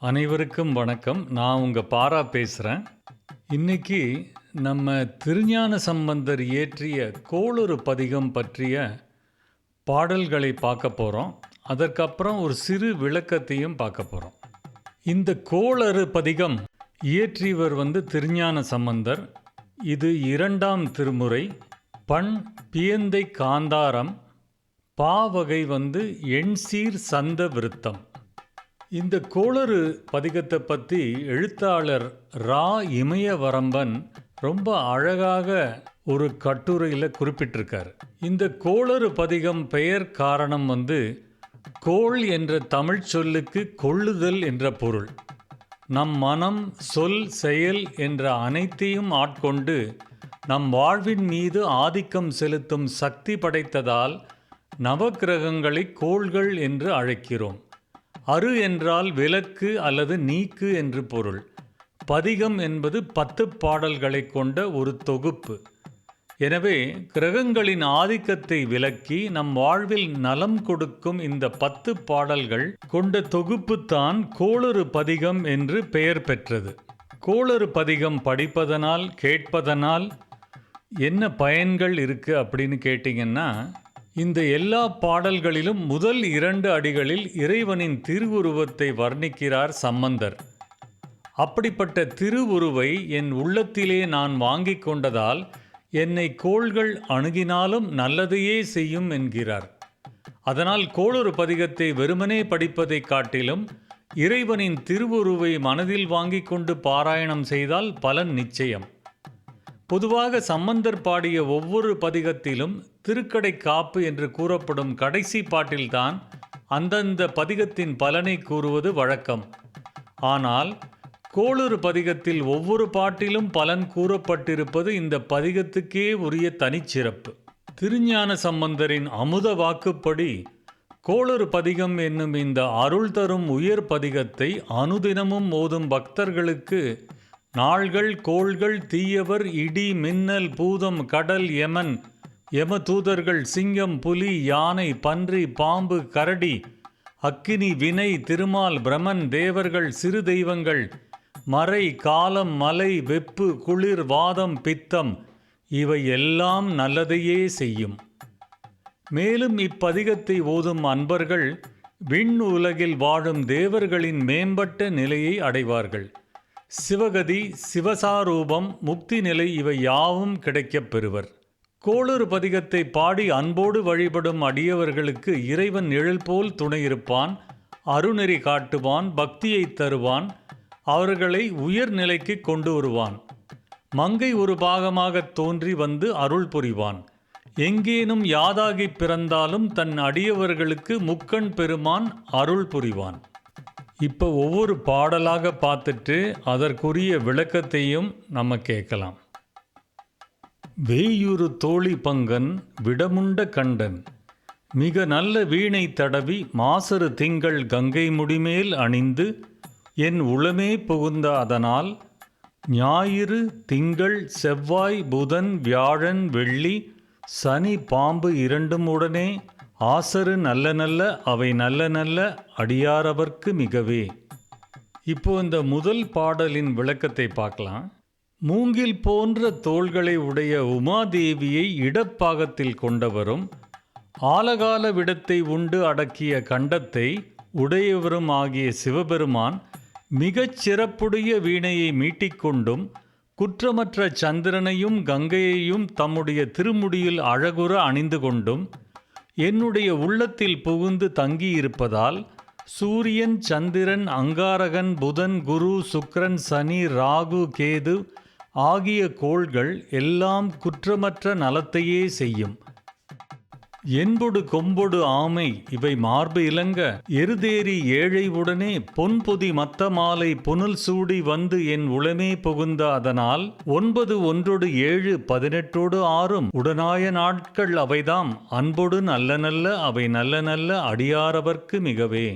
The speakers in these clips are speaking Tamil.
அனைவருக்கும் வணக்கம். நான் உங்கள் பாரா பேசுகிறேன். இன்னைக்கு நம்ம திருஞான சம்பந்தர் இயற்றிய கோளறு பதிகம் பற்றிய பாடல்களை பார்க்க போகிறோம். அதற்கப்புறம் ஒரு சிறு விளக்கத்தையும் பார்க்க போகிறோம். இந்த கோளறு பதிகம் இயற்றியவர் திருஞான சம்பந்தர். இது 2ஆம் திருமுறை. பண் பியந்தை காந்தாரம். பாவகை எண்சீர் சந்த விருத்தம். இந்த கோளறு பதிகத்தை பற்றி எழுத்தாளர் ரா இமயவரம்பன் ரொம்ப அழகாக ஒரு கட்டுரையில் குறிப்பிட்டிருக்கார். இந்த கோளறு பதிகம் பெயர் காரணம் கோள் என்ற தமிழ் சொல்லுக்கு கொள்ளுதல் என்ற பொருள். நம் மனம், சொல், செயல் என்ற அனைத்தையும் ஆட்கொண்டு நம் வாழ்வின் மீது ஆதிக்கம் செலுத்தும் சக்தி படைத்ததால் நவக்கிரகங்களை கோள்கள் என்று அழைக்கிறோம். அரு என்றால் விலக்கு அல்லது நீக்கு என்று பொருள். பதிகம் என்பது 10 பாடல்களை கொண்ட ஒரு தொகுப்பு. எனவே கிரகங்களின் ஆதிக்கத்தை விலக்கி நம் வாழ்வில் நலம் கொடுக்கும் இந்த 10 பாடல்கள் கொண்ட தொகுப்பு தான் கோளறு பதிகம் என்று பெயர் பெற்றது. கோளறு பதிகம் படிப்பதனால், கேட்பதனால் என்ன பயன்கள் இருக்குது அப்படின்னு கேட்டிங்கன்னா, இந்த எல்லா பாடல்களிலும் முதல் 2 அடிகளில் இறைவனின் திருவுருவத்தை வர்ணிக்கிறார் சம்பந்தர். அப்படிப்பட்ட திருவுருவை என் உள்ளத்திலே நான் வாங்கிக் கொண்டதால் என்னை கோள்கள் அணுகினாலும் நல்லதையே செய்யும் என்கிறார். அதனால் கோளறு பதிகத்தை வெறுமனே படிப்பதை காட்டிலும் இறைவனின் திருவுருவை மனதில் வாங்கிக் கொண்டு பாராயணம் செய்தால் பலன் நிச்சயம். பொதுவாக சம்பந்தர் பாடிய ஒவ்வொரு பதிகத்திலும் திருக்கடை காப்பு என்று கூறப்படும் கடைசி பாட்டில்தான் அந்தந்த பதிகத்தின் பலனை கூறுவது வழக்கம். ஆனால் கோளறு பதிகத்தில் ஒவ்வொரு பாட்டிலும் பலன் கூறப்பட்டிருப்பது இந்த பதிகத்துக்கே உரிய தனிச்சிறப்பு. திருஞான சம்பந்தரின் அமுத வாக்குப்படி கோளறு பதிகம் என்னும் இந்த அருள் தரும் உயர் பதிகத்தை அனுதினமும் ஓதும் பக்தர்களுக்கு நாள்கள், கோள்கள், தீயவர், இடி, மின்னல், பூதம், கடல், யமன், யம தூதர்கள், சிங்கம், புலி, யானை, பன்றி, பாம்பு, கரடி, அக்கினி, வினை, திருமால், பிரமன், தேவர்கள், சிறு தெய்வங்கள், மறை, காலம், மலை, வெப்பு, குளிர், வாதம், பித்தம் இவை எல்லாம் நல்லதையே செய்யும். மேலும் இப்பதிகத்தை ஓதும் அன்பர்கள் விண் உலகில் வாழும் தேவர்களின் மேம்பட்ட நிலையை அடைவார்கள். சிவகதி, சிவசாரூபம், முக்தி நிலை இவை யாவும் கிடைக்கப் பெறுவர். கோளறு பதிகத்தை பாடி அன்போடு வழிபடும் அடியவர்களுக்கு இறைவன் நிழல் போல் துணையிருப்பான், அருநெறி காட்டுவான், பக்தியை தருவான், அவர்களை உயர்நிலைக்கு கொண்டு வருவான். மங்கை ஒரு பாகமாக தோன்றி அருள் புரிவான். எங்கேனும் யாதாகி பிறந்தாலும் தன் அடியவர்களுக்கு முக்கண் பெருமான் அருள் புரிவான். இப்போ ஒவ்வொரு பாடலாக பார்த்துட்டு அதற்குரிய விளக்கத்தையும் நம்ம கேட்கலாம். வேயுறு தோழி பங்கன் விடமுண்ட கண்டன் மிக நல்ல வீணை தடவி மாசறு திங்கள் கங்கை முடிமேல் அணிந்து என் உளமே புகுந்த அதனால் ஞாயிறு, திங்கள், செவ்வாய், புதன், வியாழன், வெள்ளி, சனி, பாம்பு இரண்டும் உடனே ஆசரு நல்ல நல்ல அவை நல்ல நல்ல அடியாரவர்க்கு மிகவே. இப்போ இந்த முதல் பாடலின் விளக்கத்தை பார்க்கலாம். மூங்கில் போன்ற தோள்களை உடைய உமாதேவியை இடப்பாகத்தில் கொண்டவரும் ஆலகால விடத்தை உண்டு அடக்கிய கண்டத்தை உடையவரும் ஆகிய சிவபெருமான் மிகச் சிறப்புடைய வீணையை மீட்டிக்கொண்டும் குற்றமற்ற சந்திரனையும் கங்கையையும் தம்முடைய திருமுடியில் அழகுற அணிந்து கொண்டும் என்னுடைய உள்ளத்தில் புகுந்து தங்கியிருப்பதால் சூரியன், சந்திரன், அங்காரகன், புதன், குரு, சுக்கிரன், சனி, ராகு, கேது ஆகிய கோள்கள் எல்லாம் குற்றமற்ற நலத்தையே செய்யும். என்பொடு கொம்பொடு ஆமை இவை மார்பு இலங்க எருதேறி ஏழை உடனே பொன்பொதி மத்த மாலை புனல் சூடி என் உளமே புகுந்த அதனால் 9 1 7 18 6 உடனாய நாட்கள் அவைதாம் அன்பொடு நல்ல நல்ல அவை நல்ல நல்ல அடியாரவர்க்கு மிகவே.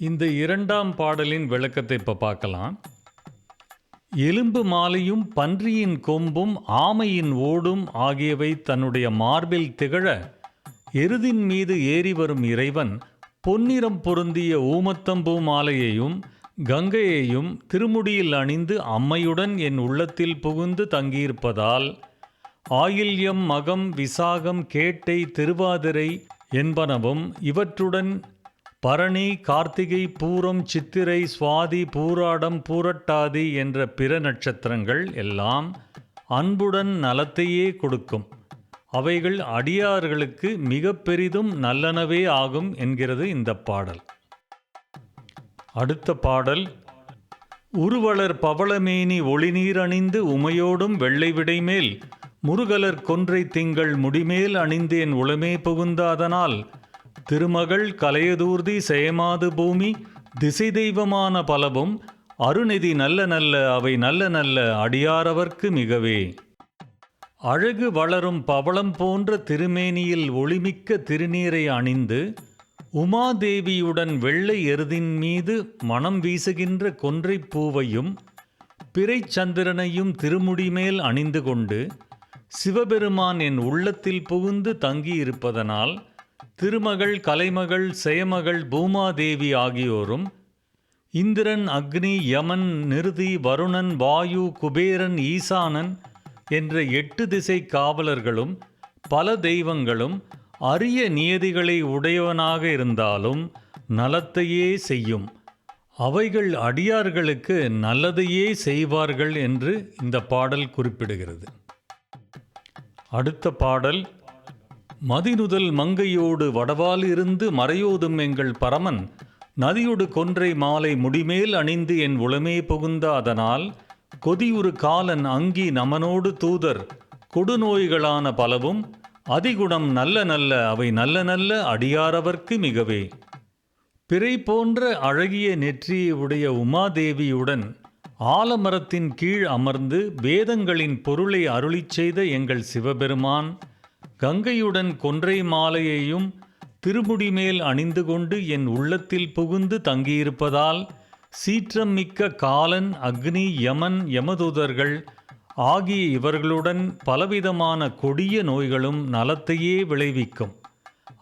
இந்த 2ஆம் பாடலின் விளக்கத்தை இப்போ பார்க்கலாம். எலும்பு மாலையும் பன்றியின் கொம்பும் ஆமையின் ஓடும் ஆகியவை தன்னுடைய மார்பில் திகழ எருதின் மீது ஏறி வரும் இறைவன் பொன்னிறம் பொருந்திய ஊமத்தம்பூ மாலையையும் கங்கையையும் திருமுடியில் அணிந்து அம்மையுடன் என் உள்ளத்தில் புகுந்து தங்கியிருப்பதால் ஆயில்யம், மகம், விசாகம், கேட்டை, திருவாதிரை என்பனவும் இவற்றுடன் பரணி, கார்த்திகை, பூரம், சித்திரை, சுவாதி, பூராடம், பூரட்டாதி என்ற பிற நட்சத்திரங்கள் எல்லாம் அன்புடன் நலத்தையே கொடுக்கும். அவைகள் அடியார்களுக்கு மிக பெரிதும் நல்லனவே ஆகும் என்கிறது இந்த பாடல். அடுத்த பாடல்: உருவளர் பவளமேனி ஒளிநீர் அணிந்து உமையோடும் வெள்ளை விடைமேல் முருகலர் கொன்றை திங்கள் முடிமேல் அணிந்தேன் உளமே புகுந்த அதனால் திருமகள் கலையதூர்தி செயமாது பூமி திசை தெய்வமான பலவும் அருநிதி நல்ல நல்ல அவை நல்ல நல்ல அடியாரவர்க்கு மிகவே. அழகு வளரும் பவளம் போன்ற திருமேனியில் ஒளிமிக்க திருநீரை அணிந்து உமாதேவியுடன் வெள்ளை எருதின் மீது மணம் வீசுகின்ற கொன்றைப் பூவையும் பிறைச்சந்திரனையும் திருமுடிமேல் அணிந்து கொண்டு சிவபெருமான் என் உள்ளத்தில் புகுந்து தங்கியிருப்பதனால் திருமகள், கலைமகள், செயமகள், பூமாதேவி ஆகியோரும் இந்திரன், அக்னி, யமன், நிருதி, வருணன், வாயு, குபேரன், ஈசானன் என்ற 8 திசை காவலர்களும் பல தெய்வங்களும் அரிய நியதிகளை உடையவனாக இருந்தாலும் நலத்தையே செய்யும். அவைகள் அடியார்களுக்கு நல்லதையே செய்வார்கள் என்று இந்த பாடல் குறிப்பிடுகிறது. அடுத்த பாடல்: மதிநுதல் மங்கையோடு வடவால் இருந்து மறையோதும் எங்கள் பரமன் நதியொடு கொன்றை மாலை முடிமேல் அணிந்து என் உளமே புகுந்த அதனால் கொதியுறு காலன் அங்கி நமனோடு தூதர் கொடுநோய்களான பலவும் அதிகுணம் நல்ல நல்ல அவை நல்ல நல்ல அடியாரவர்க்கு மிகவே. பிறை போன்ற அழகிய நெற்றியை உடைய உமாதேவியுடன் ஆலமரத்தின் கீழ் அமர்ந்து வேதங்களின் பொருளை அருளிச் செய்த எங்கள் சிவபெருமான் கங்கையுடன் கொன்றை மாலையையும் திருமுடிமேல் அணிந்து கொண்டு என் உள்ளத்தில் புகுந்து தங்கியிருப்பதால் சீற்றம் மிக்க காலன், அக்னி, யமன், யமதூதர்கள் ஆகிய இவர்களுடன் பலவிதமான கொடிய நோய்களும் நலத்தையே விளைவிக்கும்.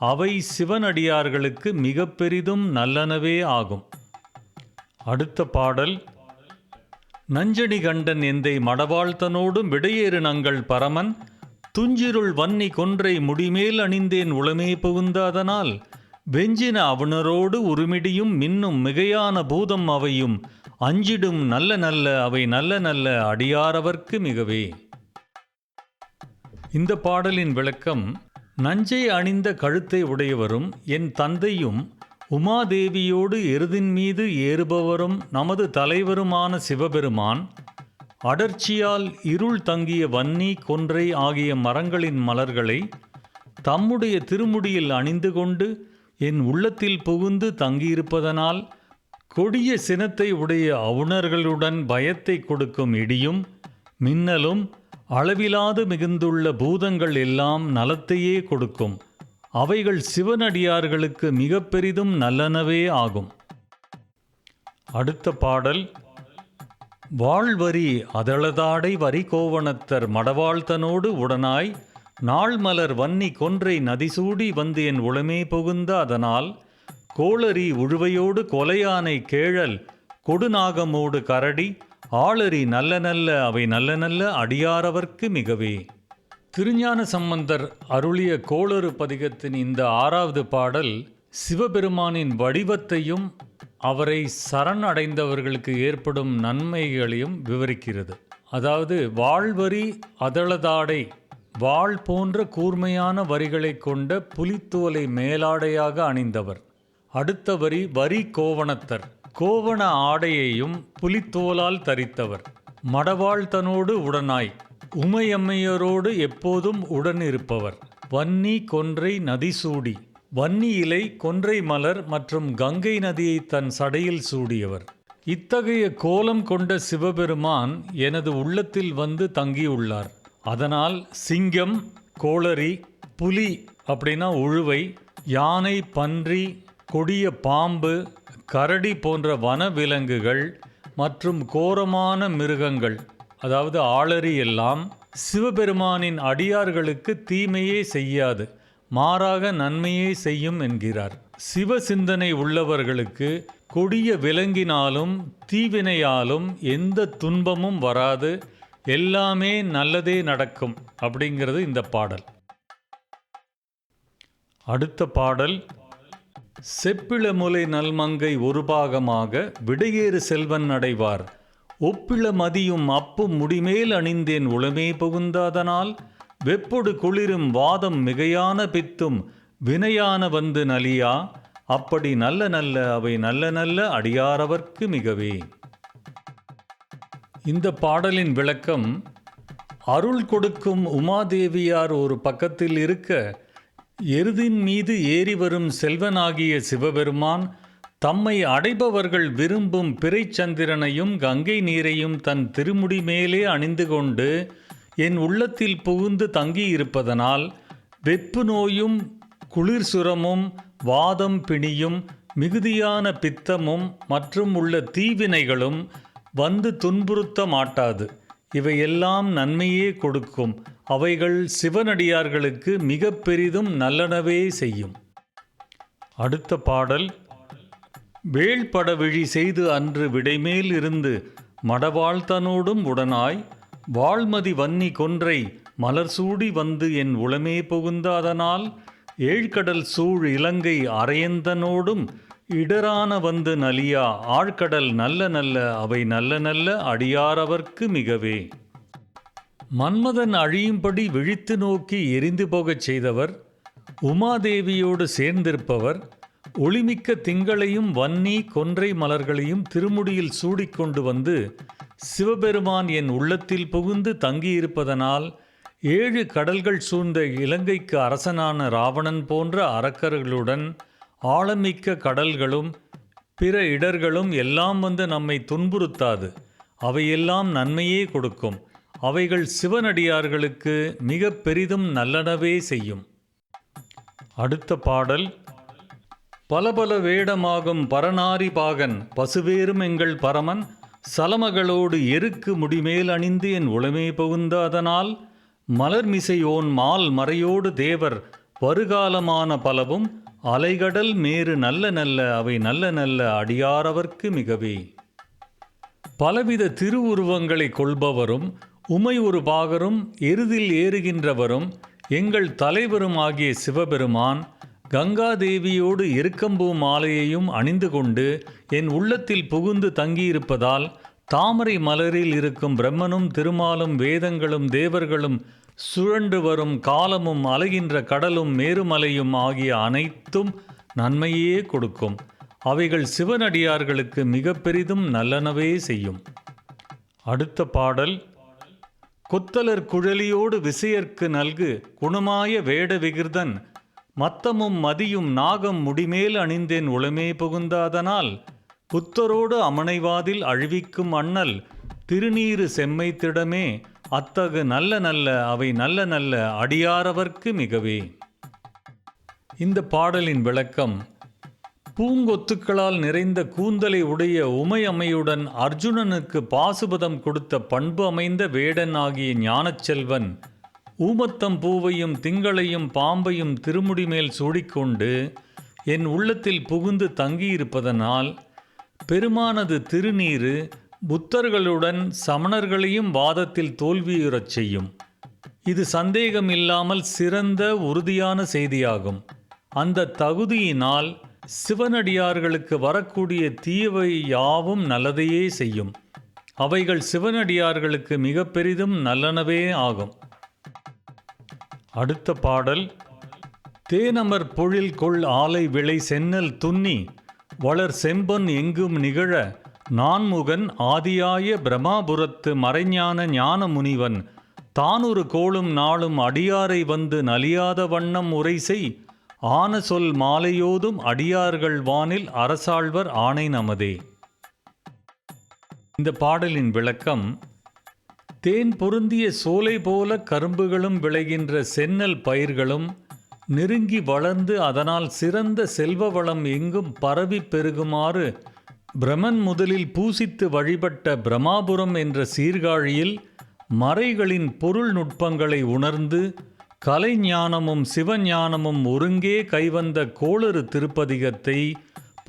அவை சிவனடியார்களுக்கு மிக பெரிதும் நல்லனவே ஆகும். அடுத்த பாடல்: நஞ்சணி கண்டன் எந்தை மடவாழ்த்தனோடும் விடையேறு நங்கள் பரமன் துஞ்சிருள் வன்னி கொன்றை முடிமேல் அணிந்தேன் உளமே புகுந்த அதனால் வெஞ்சின அவுணரோடு உருமிடியும் மின்னும் மிகையான பூதம் அவையும் அஞ்சிடும் நல்ல நல்ல அவை நல்ல நல்ல அடியாரவர்க்கு மிகவே. இந்த பாடலின் விளக்கம்: நஞ்சை அணிந்த கழுத்தை உடையவரும் என் தந்தையும் உமாதேவியோடு எருதின் மீது ஏறுபவரும் நமது தலைவருமான சிவபெருமான் அடர்ச்சியால் இருள் தங்கிய வன்னி, கொன்றை ஆகிய மரங்களின் மலர்களை தம்முடைய திருமுடியில் அணிந்து கொண்டு என் உள்ளத்தில் புகுந்து தங்கியிருப்பதனால் கொடிய சினத்தை உடைய அவுணர்களுடன் பயத்தை கொடுக்கும் இடியும் மின்னலும் அளவிலாது மிகுந்துள்ள பூதங்கள் எல்லாம் நலத்தையே கொடுக்கும். அவைகள் சிவனடியார்களுக்கு மிக பெரிதும் நல்லனவே ஆகும். அடுத்த பாடல்: வாழ்வரி அதளதாடை வரி கோவணத்தர் மடவாழ்த்தனோடு உடனாய் நாள்மலர் வன்னி கொன்றை நதிசூடி வந்து என் உளமே புகுந்த அதனால் கோளரி உழுவையோடு கொலையானை கேழல் கொடுநாகமோடு கரடி ஆளரி நல்ல நல்ல அவை நல்ல நல்ல அடியாரவர்க்கு மிகவே. திருஞான சம்பந்தர் அருளிய கோளறு பதிகத்தின் இந்த 6வது பாடல் சிவபெருமானின் வடிவத்தையும் அவரை சரண் அடைந்தவர்களுக்கு ஏற்படும் நன்மைகளையும் விவரிக்கிறது. அதாவது வாழ்வரி அதளதாடை, வாள் போன்ற கூர்மையான வரிகளை கொண்ட புலித்தோலை மேலாடையாக அணிந்தவர். அடுத்த வரி வரி கோவணத்தர், கோவண ஆடையையும் புலித்தோலால் தரித்தவர். மடவாழ்த்தனோடு உடனாய், உமையம்மையரோடு எப்போதும் உடன் இருப்பவர். வன்னி கொன்றை நதிசூடி, வன்னி இலை, கொன்றை மலர் மற்றும் கங்கை நதியை தன் சடையில் சூடியவர். இத்தகைய கோலம் கொண்ட சிவபெருமான் எனது உள்ளத்தில் வந்து தங்கியுள்ளார். அதனால் சிங்கம், கோளரி, புலி அப்படின்னா உழுவை, யானை, பன்றி, கொடிய பாம்பு, கரடி போன்ற வனவிலங்குகள் மற்றும் கோரமான மிருகங்கள் அதாவது ஆளரி எல்லாம் சிவபெருமானின் அடியார்களுக்கு தீமையே செய்யாது, மாறாக நன்மையே செய்யும் என்கிறார். சிவ சிந்தனை உள்ளவர்களுக்கு கொடிய விலங்கினாலும் தீவினையாலும் எந்த துன்பமும் வராது, எல்லாமே நல்லதே நடக்கும் அப்படிங்கிறது இந்த பாடல். அடுத்த பாடல், செப்பிளமுலை நல்மங்கை ஒரு பாகமாக விடையேறு செல்வன் அடைவார், ஒப்பிள மதியும் அப்பும் முடிமேல் அணிந்தேன் உளமே புகுந்தாதனால், வெப்பொடு குளிரும் வாதம் மிகையான பித்தும் வினையான வந்து நலியா, அப்படி நல்ல நல்ல அவை நல்ல நல்ல அடியாரவர்க்கு மிகவே. இந்த பாடலின் விளக்கம், அருள் கொடுக்கும் உமாதேவியார் ஒரு பக்கத்தில் இருக்க, எருதின் மீது ஏறி வரும் செல்வனாகிய சிவபெருமான் தம்மை அடைபவர்கள் விரும்பும் பிறைச்சந்திரனையும் கங்கை நீரையும் தன் திருமுடி மேலே அணிந்து கொண்டு என் உள்ளத்தில் புகுந்து தங்கியிருப்பதனால், வெப்பு நோயும் குளிர் சுரமும் வாதம் பிணியும் மிகுதியான பித்தமும் மற்றும் உள்ள தீவினைகளும் வந்து துன்புறுத்த மாட்டாது. இவையெல்லாம் நன்மையே கொடுக்கும். அவைகள் சிவனடியார்களுக்கு மிக பெரிதும் நல்லனவே செய்யும். அடுத்த பாடல், வேள்பட விழி செய்து அன்று விடைமேல் இருந்து மடவாழ்த்தனோடும் உடனாய், வாழ்மதி வன்னி கொன்றை மலர் சூடி வந்து என் உளமே புகுந்தாதனால், ஏழ்கடல் சூழ் இலங்கை அரையந்தனோடும் இடரான வந்து நலியா, ஆழ்கடல் நல்ல நல்ல அவை நல்ல நல்ல அடியாரவர்க்கு மிகவே. மன்மதன் அழியும்படி விழித்து நோக்கி எரிந்து போகச் செய்தவர், உமாதேவியோடு சேர்ந்திருப்பவர், ஒளிமிக்க திங்களையும் வன்னி கொன்றை மலர்களையும் திருமுடியில் சூடிக்கொண்டு வந்து சிவபெருமான் என் உள்ளத்தில் புகுந்து தங்கியிருப்பதனால், 7 கடல்கள் சூழ்ந்த இலங்கைக்கு அரசனான ராவணன் போன்ற அரக்கர்களுடன் ஆழமிக்க கடல்களும் பிற இடர்களும் எல்லாம் வந்து நம்மை துன்புறுத்தாது. அவையெல்லாம் நன்மையே கொடுக்கும். அவைகள் சிவனடியார்களுக்கு மிக பெரிதும் நல்லனவே செய்யும். அடுத்த பாடல், பல பல வேடமாகும் பரநாரி பாகன் பசுவேறும் எங்கள் பரமன், சலமகளோடு எருக்கு முடிமேல் அணிந்து என் உளமே புகுந்தாதனால், மலர்மிசையோன் மால் மறையோடு தேவர் வருகாலமான பலவும், அலைகடல் மேறு நல்ல நல்ல அவை நல்ல நல்ல அடியாரவர்க்கு மிகவே. பலவித திருவுருவங்களை கொள்பவரும் உமை ஒரு பாகரும் எருதில் ஏறுகின்றவரும் எங்கள் தலைவரும் ஆகிய சிவபெருமான், கங்காதேவியோடு எருக்கம்பூ மாலையையும் அணிந்து கொண்டு என் உள்ளத்தில் புகுந்து தங்கியிருப்பதால், தாமரை மலரில் இருக்கும் பிரம்மனும் திருமாலும் வேதங்களும் தேவர்களும் சுழன்று வரும் காலமும் அலைகின்ற கடலும் மேருமலையும் ஆகிய அனைத்தும் நன்மையே கொடுக்கும். அவைகள் சிவனடியார்களுக்கு மிக பெரிதும் நல்லனவே செய்யும். அடுத்த பாடல், கொத்தலர் குழலியோடு விசையர்க்கு நல்கு குணமாய வேட விகிர்தன், மத்தமும் மதியும் நாகம் முடிமேல் அணிந்தேன் உளமே புகுந்தாதனால், புத்தரோடு அமனைவாதில் அழிவிக்கும் அண்ணல் திருநீறு செம்மை திடமே, அத்தகு நல்ல நல்ல அவை நல்ல நல்ல அடியாரவர்க்கு மிகவே. இந்த பாடலின் விளக்கம், பூங்கொத்துக்களால் நிறைந்த கூந்தலை உடைய உமையம்மையுடன் அர்ஜுனனுக்கு பாசுபதம் கொடுத்த பண்பு அமைந்த வேடன் ஆகிய ஞானச்செல்வன், ஊமத்தம் பூவையும் திங்களையும் பாம்பையும் திருமுடி மேல் சூடிக்கொண்டு என் உள்ளத்தில் புகுந்து தங்கியிருப்பதனால், பெருமானது திருநீறு புத்தர்களுடன் சமணர்களையும் வாதத்தில் தோல்வியுறச் செய்யும். இது சந்தேகம் இல்லாமல் சிறந்த உறுதியான செய்தியாகும். அந்த தகுதியினால் சிவனடியார்களுக்கு வரக்கூடிய தீயவை யாவும் நல்லதையே செய்யும். அவைகள் சிவனடியார்களுக்கு மிக பெரிதும் நல்லனவே ஆகும். அடுத்த பாடல், தேனமர் பொழில் கொள் ஆலை விளை சென்னல் துன்னி வளர் செம்பொன் எங்கும் நிகழ, நான்முகன் ஆதியாய பிரமாபுரத்து மறைஞான ஞான முனிவன், தானொரு கோளும் நாளும் அடியாரை வந்து நலியாத வண்ணம் உரைசெய், ஆன சொல் மாலையோதும் அடியார்கள் வானில் அரசாழ்வர் ஆணை நமதே. இந்த பாடலின் விளக்கம், தேன் பொருந்திய சோலை போல கரும்புகளும் விளைகின்ற சென்னல் பயிர்களும் நெருங்கி வளர்ந்து அதனால் சிறந்த செல்வ வளம் எங்கும் பரவி பெருகுமாறு பிரமன் முதலில் பூசித்து வழிபட்ட பிரமாபுரம் என்ற சீர்காழியில் மறைகளின் பொருள் நுட்பங்களை உணர்ந்து கலைஞானமும் சிவஞானமும் ஒருங்கே கைவந்த கோளறு திருப்பதிகத்தை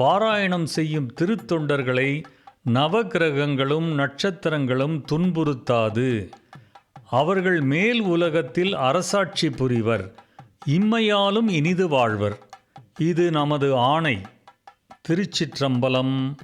பாராயணம் செய்யும் திருத்தொண்டர்களை நவக்கிரகங்களும் நட்சத்திரங்களும் துன்புறுத்தாது. அவர்கள் மேல் உலகத்தில் அரசாட்சி புரிவர், இம்மையாலும் இனிது வாழ்வர். இது நமது ஆணை. திருச்சிற்றம்பலம்.